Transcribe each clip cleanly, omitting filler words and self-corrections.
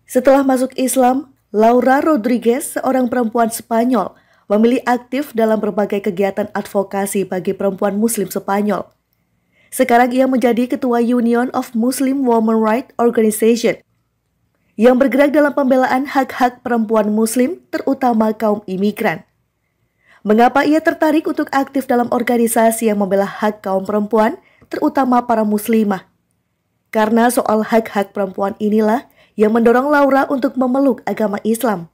Setelah masuk Islam, Laura Rodriguez, seorang perempuan Spanyol, memilih aktif dalam berbagai kegiatan advokasi bagi perempuan Muslim Spanyol. Sekarang ia menjadi Ketua Union of Muslim Women Rights Organization yang bergerak dalam pembelaan hak-hak perempuan Muslim, terutama kaum imigran. Mengapa ia tertarik untuk aktif dalam organisasi yang membela hak kaum perempuan, terutama para muslimah? Karena soal hak-hak perempuan inilah yang mendorong Laura untuk memeluk agama Islam.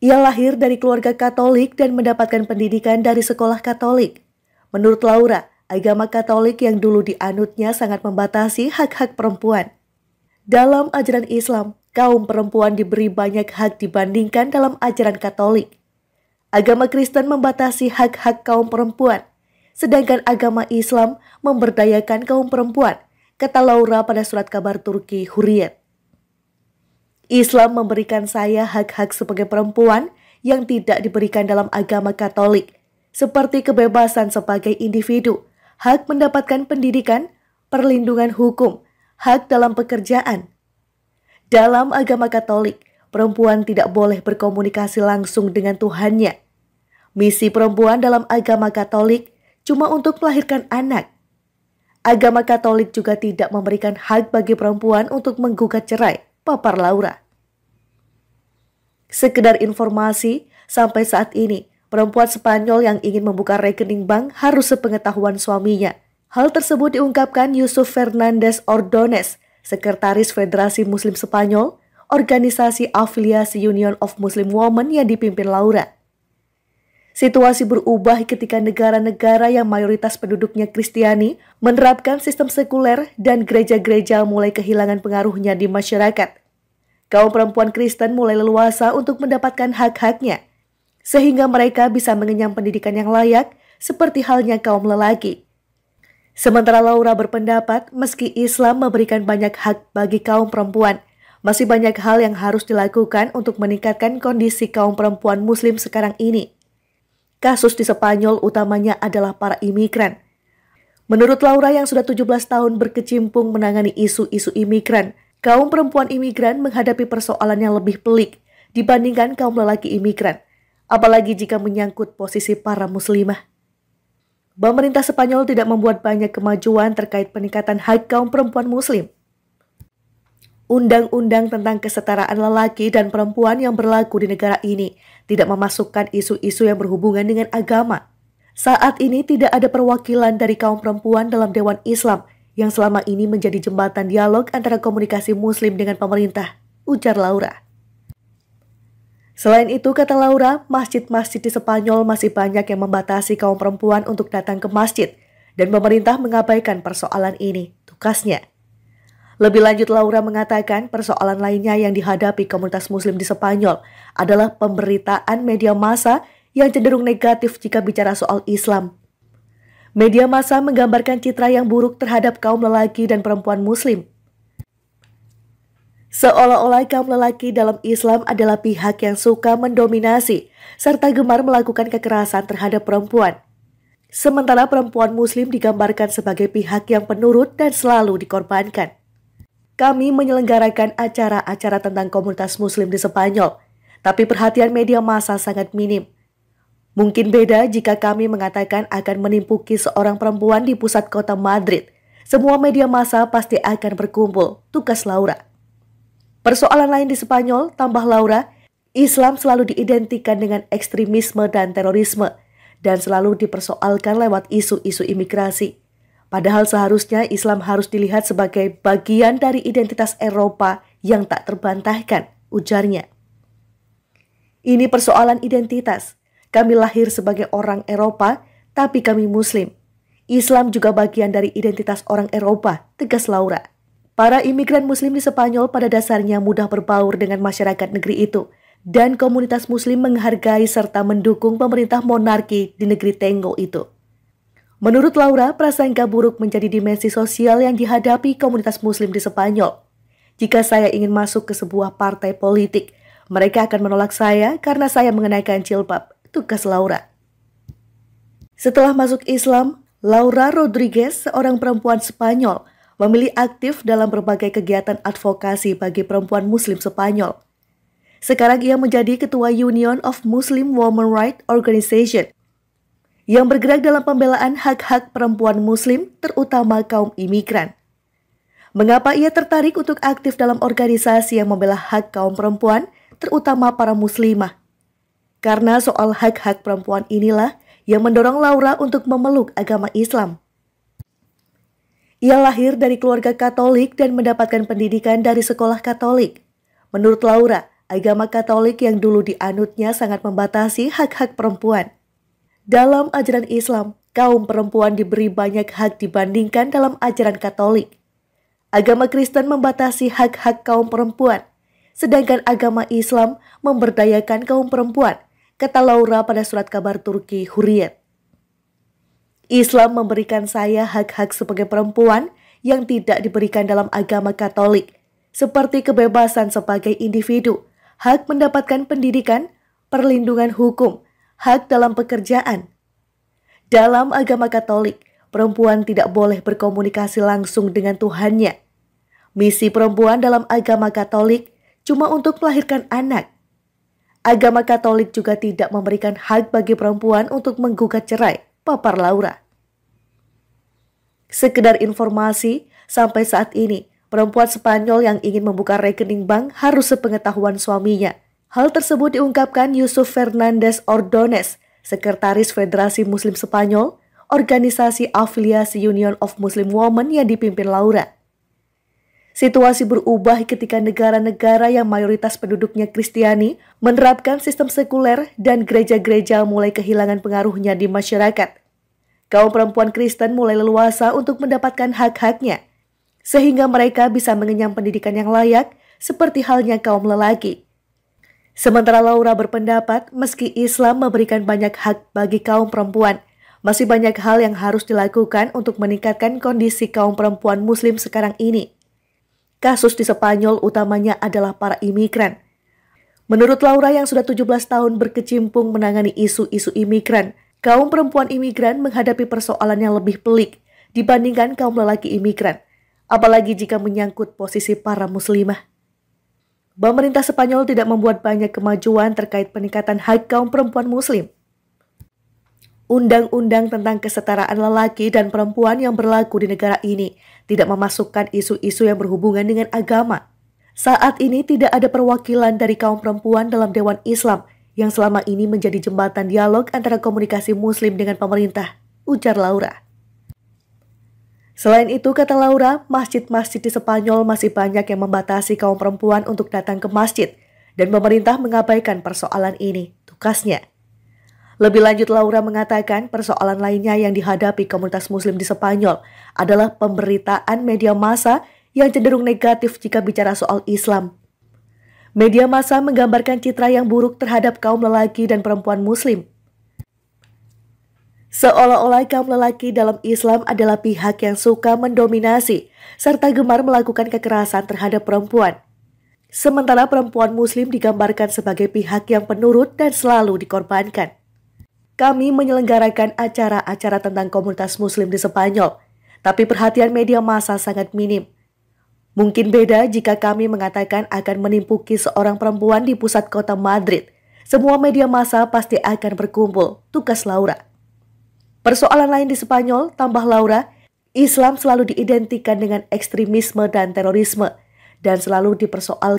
Ia lahir dari keluarga Katolik dan mendapatkan pendidikan dari sekolah Katolik. Menurut Laura, agama Katolik yang dulu dianutnya sangat membatasi hak-hak perempuan. Dalam ajaran Islam, kaum perempuan diberi banyak hak dibandingkan dalam ajaran Katolik. Agama Kristen membatasi hak-hak kaum perempuan, sedangkan agama Islam memberdayakan kaum perempuan, kata Laura pada surat kabar Turki Hurriyet. Islam memberikan saya hak-hak sebagai perempuan yang tidak diberikan dalam agama Katolik, seperti kebebasan sebagai individu, hak mendapatkan pendidikan, perlindungan hukum, hak dalam pekerjaan. Dalam agama Katolik, perempuan tidak boleh berkomunikasi langsung dengan Tuhannya. Misi perempuan dalam agama Katolik cuma untuk melahirkan anak. Agama Katolik juga tidak memberikan hak bagi perempuan untuk menggugat cerai, papar Laura. Sekedar informasi, sampai saat ini, perempuan Spanyol yang ingin membuka rekening bank harus sepengetahuan suaminya. Hal tersebut diungkapkan Yusuf Fernandez Ordonez, Sekretaris Federasi Muslim Spanyol, organisasi afiliasi Union of Muslim Women yang dipimpin Laura. Situasi berubah ketika negara-negara yang mayoritas penduduknya Kristiani menerapkan sistem sekuler dan gereja-gereja mulai kehilangan pengaruhnya di masyarakat. Kaum perempuan Kristen mulai leluasa untuk mendapatkan hak-haknya, sehingga mereka bisa mengenyam pendidikan yang layak seperti halnya kaum lelaki. Sementara Laura berpendapat meski Islam memberikan banyak hak bagi kaum perempuan, masih banyak hal yang harus dilakukan untuk meningkatkan kondisi kaum perempuan Muslim sekarang ini. Kasus di Spanyol utamanya adalah para imigran. Menurut Laura yang sudah 17 tahun berkecimpung menangani isu-isu imigran, kaum perempuan imigran menghadapi persoalan yang lebih pelik dibandingkan kaum lelaki imigran, apalagi jika menyangkut posisi para muslimah. Pemerintah Spanyol tidak membuat banyak kemajuan terkait peningkatan hak kaum perempuan Muslim. Undang-undang tentang kesetaraan lelaki dan perempuan yang berlaku di negara ini tidak memasukkan isu-isu yang berhubungan dengan agama. Saat ini tidak ada perwakilan dari kaum perempuan dalam Dewan Islam yang selama ini menjadi jembatan dialog antara komunikasi Muslim dengan pemerintah, ujar Laura. Selain itu, kata Laura, masjid-masjid di Spanyol masih banyak yang membatasi kaum perempuan untuk datang ke masjid dan pemerintah mengabaikan persoalan ini, tukasnya. Lebih lanjut, Laura mengatakan persoalan lainnya yang dihadapi komunitas Muslim di Spanyol adalah pemberitaan media massa yang cenderung negatif jika bicara soal Islam. Media massa menggambarkan citra yang buruk terhadap kaum lelaki dan perempuan Muslim. Seolah-olah kaum lelaki dalam Islam adalah pihak yang suka mendominasi serta gemar melakukan kekerasan terhadap perempuan. Sementara perempuan Muslim digambarkan sebagai pihak yang penurut dan selalu dikorbankan. Kami menyelenggarakan acara-acara tentang komunitas Muslim di Spanyol, tapi perhatian media massa sangat minim. Mungkin beda jika kami mengatakan akan menimpuki seorang perempuan di pusat kota Madrid. Semua media massa pasti akan berkumpul, tukas Laura. Persoalan lain di Spanyol, tambah Laura, Islam selalu diidentikan dengan ekstremisme dan terorisme, dan selalu dipersoalkan lewat isu-isu imigrasi. Padahal seharusnya Islam harus dilihat sebagai bagian dari identitas Eropa yang tak terbantahkan, ujarnya. Ini persoalan identitas. Kami lahir sebagai orang Eropa, tapi kami Muslim. Islam juga bagian dari identitas orang Eropa, tegas Laura. Para imigran Muslim di Spanyol pada dasarnya mudah berbaur dengan masyarakat negeri itu, dan komunitas Muslim menghargai serta mendukung pemerintah monarki di negeri Tenggo itu. Menurut Laura, prasangka buruk menjadi dimensi sosial yang dihadapi komunitas Muslim di Spanyol. Jika saya ingin masuk ke sebuah partai politik, mereka akan menolak saya karena saya mengenakan jilbab, tugas Laura. Setelah masuk Islam, Laura Rodriguez, seorang perempuan Spanyol, memilih aktif dalam berbagai kegiatan advokasi bagi perempuan Muslim Spanyol. Sekarang ia menjadi Ketua Union of Muslim Women Rights Organization yang bergerak dalam pembelaan hak-hak perempuan Muslim, terutama kaum imigran. Mengapa ia tertarik untuk aktif dalam organisasi yang membela hak kaum perempuan, terutama para muslimah? Karena soal hak-hak perempuan inilah yang mendorong Laura untuk memeluk agama Islam. Ia lahir dari keluarga Katolik dan mendapatkan pendidikan dari sekolah Katolik. Menurut Laura, agama Katolik yang dulu dianutnya sangat membatasi hak-hak perempuan. Dalam ajaran Islam, kaum perempuan diberi banyak hak dibandingkan dalam ajaran Katolik. Agama Kristen membatasi hak-hak kaum perempuan, sedangkan agama Islam memberdayakan kaum perempuan, kata Laura pada surat kabar Turki Hurriyet. Islam memberikan saya hak-hak sebagai perempuan yang tidak diberikan dalam agama Katolik, seperti kebebasan sebagai individu, hak mendapatkan pendidikan, perlindungan hukum, hak dalam pekerjaan. Dalam agama Katolik, perempuan tidak boleh berkomunikasi langsung dengan Tuhannya. Misi perempuan dalam agama Katolik cuma untuk melahirkan anak. Agama Katolik juga tidak memberikan hak bagi perempuan untuk menggugat cerai, papar Laura. Sekedar informasi, sampai saat ini, perempuan Spanyol yang ingin membuka rekening bank harus sepengetahuan suaminya. Hal tersebut diungkapkan Yusuf Fernandez Ordonez, Sekretaris Federasi Muslim Spanyol, organisasi afiliasi Union of Muslim Women yang dipimpin Laura. Situasi berubah ketika negara-negara yang mayoritas penduduknya Kristiani menerapkan sistem sekuler dan gereja-gereja mulai kehilangan pengaruhnya di masyarakat. Kaum perempuan Kristen mulai leluasa untuk mendapatkan hak-haknya, sehingga mereka bisa mengenyam pendidikan yang layak seperti halnya kaum lelaki. Sementara Laura berpendapat meski Islam memberikan banyak hak bagi kaum perempuan, masih banyak hal yang harus dilakukan untuk meningkatkan kondisi kaum perempuan Muslim sekarang ini. Kasus di Spanyol utamanya adalah para imigran. Menurut Laura yang sudah 17 tahun berkecimpung menangani isu-isu imigran, kaum perempuan imigran menghadapi persoalan yang lebih pelik dibandingkan kaum lelaki imigran, apalagi jika menyangkut posisi para muslimah. Pemerintah Spanyol tidak membuat banyak kemajuan terkait peningkatan hak kaum perempuan Muslim. Undang-undang tentang kesetaraan lelaki dan perempuan yang berlaku di negara ini tidak memasukkan isu-isu yang berhubungan dengan agama. Saat ini tidak ada perwakilan dari kaum perempuan dalam Dewan Islam yang selama ini menjadi jembatan dialog antara komunikasi Muslim dengan pemerintah, ujar Laura. Selain itu, kata Laura, masjid-masjid di Spanyol masih banyak yang membatasi kaum perempuan untuk datang ke masjid dan pemerintah mengabaikan persoalan ini, tukasnya. Lebih lanjut, Laura mengatakan persoalan lainnya yang dihadapi komunitas Muslim di Spanyol adalah pemberitaan media massa yang cenderung negatif jika bicara soal Islam. Media massa menggambarkan citra yang buruk terhadap kaum lelaki dan perempuan Muslim. Seolah-olah kaum lelaki dalam Islam adalah pihak yang suka mendominasi serta gemar melakukan kekerasan terhadap perempuan. Sementara perempuan Muslim digambarkan sebagai pihak yang penurut dan selalu dikorbankan. Kami menyelenggarakan acara-acara tentang komunitas Muslim di Spanyol, tapi perhatian media massa sangat minim. Mungkin beda jika kami mengatakan akan menimpuki seorang perempuan di pusat kota Madrid. Semua media massa pasti akan berkumpul, tukas Laura. Persoalan lain di Spanyol, tambah Laura, Islam selalu diidentikan dengan ekstremisme dan terorisme, dan selalu dipersoalkan